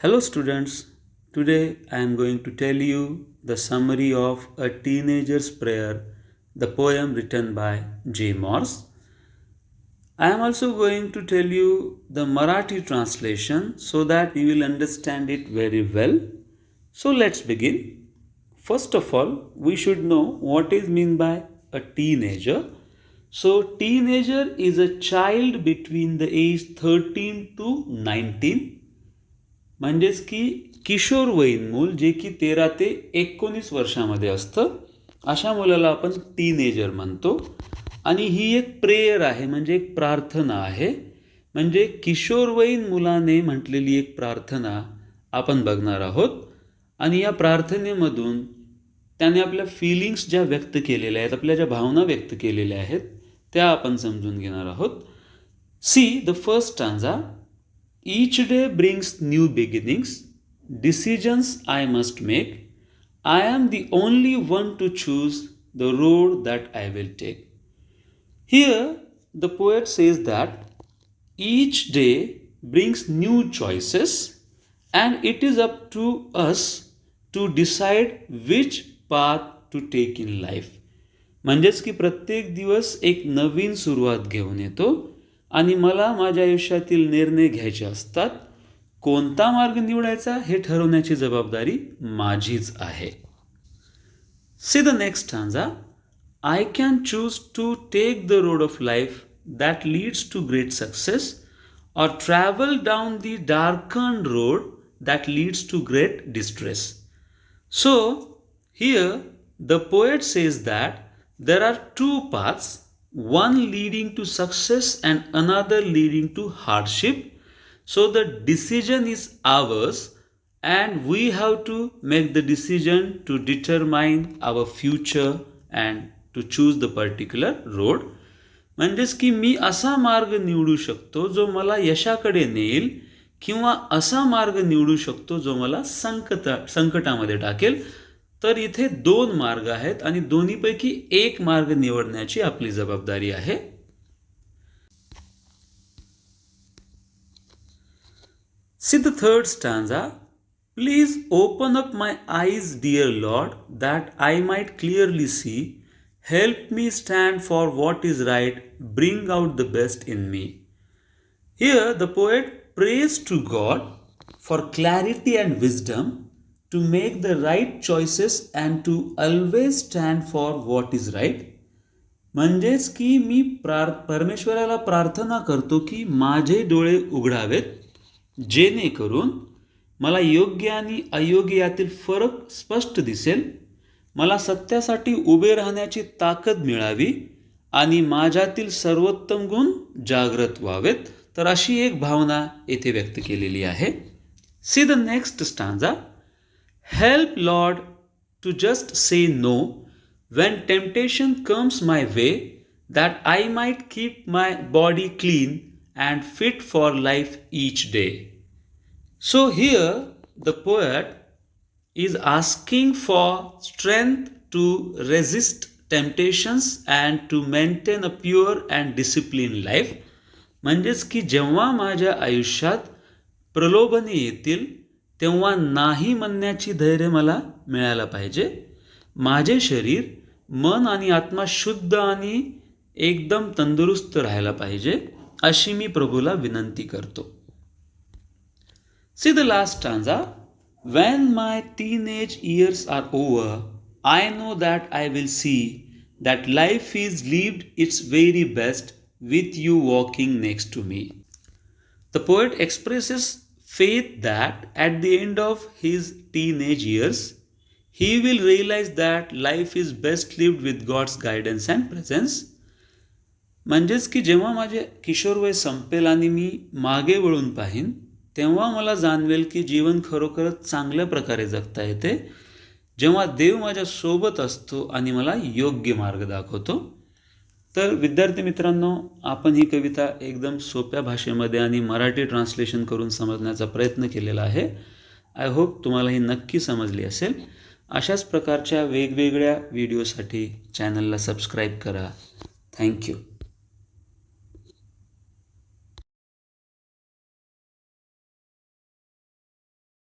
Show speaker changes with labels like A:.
A: Hello, students. Today I am going to tell you the summary of A Teenager's Prayer, the poem written by J. Morse. I am also going to tell you the Marathi translation so that you will understand it very well. So let's begin. First of all, we should know what is meant by a teenager. So, teenager is a child between the age 13 to 19. म्हणजेच की किशोरवयीन मूल जे की 13 ते 19 वर्षामध्ये असतं, अशा मुलाला आपण टीनेजर म्हणतो. आणि ही एक प्रेयर आहे, म्हणजे एक प्रार्थना आहे. म्हणजे किशोरवयीन मुलाने म्हटलेली एक प्रार्थना आपण बघणार आहोत. आणि या प्रार्थनेमधून त्याने आपल्या फिलिंग्स ज्या व्यक्त केलेल्या आहेत, आपल्या ज्या भावना व्यक्त केलेल्या आहेत, त्या आपण समजून घेणार आहोत. See the first stanza. Each day brings new beginnings, decisions I must make. I am the only one to choose the road that I will take. Here, the poet says that each day brings new choices, and it is up to us to decide which path to take in life. म्हणजेच की प्रत्येक दिवस एक नवीन सुरुवात घेऊन येतो आणि मला माझ्या आयुष्यातील निर्णय घ्यायचे असतात. कोणता मार्ग निवडायचा हे ठरवण्याची जबाबदारी माझीच आहे. See the next stanza. I can choose to take the road of life that leads to great success और travel down the darken road that leads to great distress. So here the poet says that there are two paths, one leading to success and another leading to hardship. So the decision is ours and we have to make the decision to determine our future and to choose the particular road. म्हणजेच की मी असा मार्ग निवडू शकतो जो मला यशाकडे नेईल, किंवा असा मार्ग निवडू शकतो जो मला संकटामध्ये टाकेल. तर इथे दोन मार्ग आहेत आणि दोन्हीपैकी एक मार्ग निवडण्याची आपली जबाबदारी आहे. See the third stanza. Please open up my eyes dear lord that I might clearly see. Help me stand for what is right. Bring out the best in me. Here the poet prays to god for clarity and wisdom to make the right choices and to always stand for what is right. म्हणजेच की मी परमेश्वराला प्रार्थना करतो की माझे डोळे उघडावेत, जेणेकरून मला योग्य आणि अयोग्य यातील फरक स्पष्ट दिसेल, मला सत्यासाठी उभे राहण्याची ताकद मिळावी आणि माझ्यातील सर्वोत्तम गुण जागृत व्हावेत. तर अशी एक भावना येथे व्यक्त केलेली आहे. See the next stanza. Help, Lord, to just say no when temptation comes my way, that I might keep my body clean and fit for life each day. So here the poet is asking for strength to resist temptations and to maintain a pure and disciplined life. म्हणजेच की जेव्हा माझ्या आयुष्यात प्रलोभने येतील तेव्हा नाही म्हणण्याची धैर्य मला मिळायला पाहिजे. माझे शरीर, मन आणि आत्मा शुद्ध आणि एकदम तंदुरुस्त राहायला पाहिजे, अशी मी प्रभूला विनंती करतो. See the last stanza. When my teenage years are over, I know that I will see that life is lived its very best with you walking next to me. The poet expresses faith that at the end of his teenage years, he will realize that life is best lived with God's guidance and presence. म्हणजेच की जेव्हा माझे किशोरवय संपेल आणि मी मागे वळून पाहीन, तेव्हा मला जाणवेल की जीवन खरोखरच चांगल्या प्रकारे जगता येते जेव्हा देव माझ्या सोबत असतो आणि मला योग्य मार्ग दाखवतो. तर विद्यार्थी मित्रांनो, आपण ही कविता एकदम सोप्या भाषेमध्ये आणि मराठी ट्रान्सलेशन करून समजण्याचा प्रयत्न केलेला आहे. आय होप तुम्हाला ही नक्की समजली असेल. अशाच प्रकारच्या वेगवेगळ्या व्हिडिओसाठी चॅनलला सबस्क्राईब करा. थँक्यू.